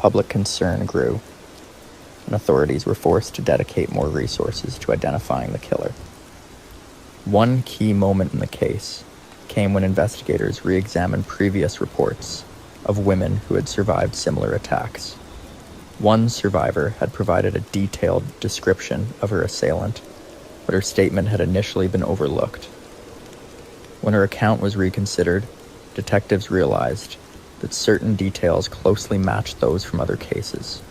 public concern grew, and authorities were forced to dedicate more resources to identifying the killer. One key moment in the case came when investigators re-examined previous reports of women who had survived similar attacks. One survivor had provided a detailed description of her assailant, but her statement had initially been overlooked. When her account was reconsidered, detectives realized that certain details closely matched those from other cases.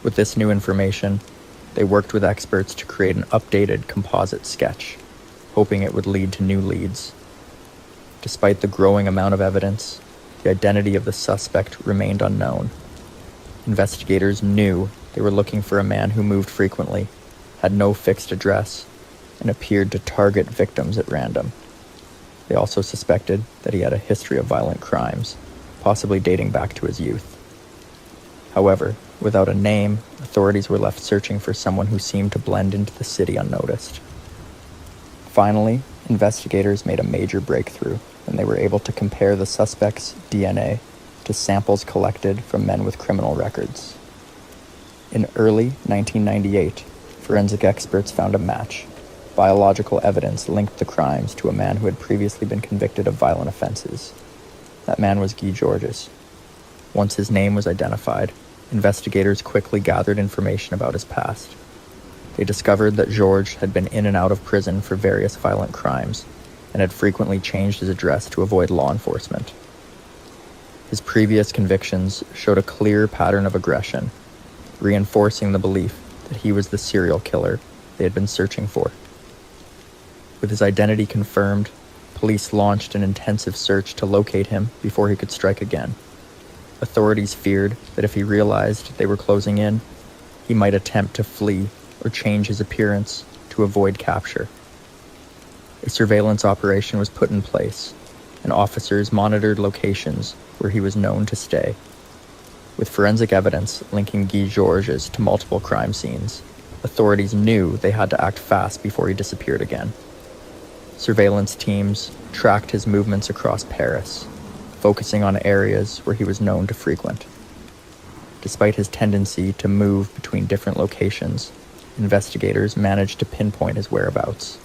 With this new information, they worked with experts to create an updated composite sketch, hoping it would lead to new leads. Despite the growing amount of evidence, the identity of the suspect remained unknown. Investigators knew they were looking for a man who moved frequently, had no fixed address, and appeared to target victims at random. They also suspected that he had a history of violent crimes, possibly dating back to his youth. However, without a name, authorities were left searching for someone who seemed to blend into the city unnoticed. Finally, investigators made a major breakthrough when they were able to compare the suspect's DNA to samples collected from men with criminal records. In early 1998, forensic experts found a match. Biological evidence linked the crimes to a man who had previously been convicted of violent offenses. That man was Guy Georges. Once his name was identified, investigators quickly gathered information about his past. They discovered that Georges had been in and out of prison for various violent crimes and had frequently changed his address to avoid law enforcement. His previous convictions showed a clear pattern of aggression, reinforcing the belief that he was the serial killer they had been searching for. With his identity confirmed, police launched an intensive search to locate him before he could strike again. Authorities feared that if he realized they were closing in, he might attempt to flee or change his appearance to avoid capture. A surveillance operation was put in place, and officers monitored locations where he was known to stay. With forensic evidence linking Guy Georges to multiple crime scenes, authorities knew they had to act fast before he disappeared again. Surveillance teams tracked his movements across Paris, focusing on areas where he was known to frequent. Despite his tendency to move between different locations, investigators managed to pinpoint his whereabouts.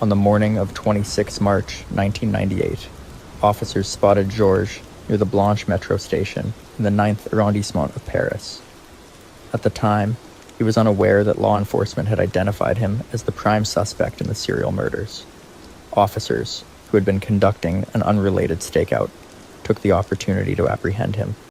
On the morning of 26 March 1998, officers spotted Georges near the Blanche metro station in the 9th arrondissement of Paris. At the time, he was unaware that law enforcement had identified him as the prime suspect in the serial murders. Officers, who had been conducting an unrelated stakeout, took the opportunity to apprehend him.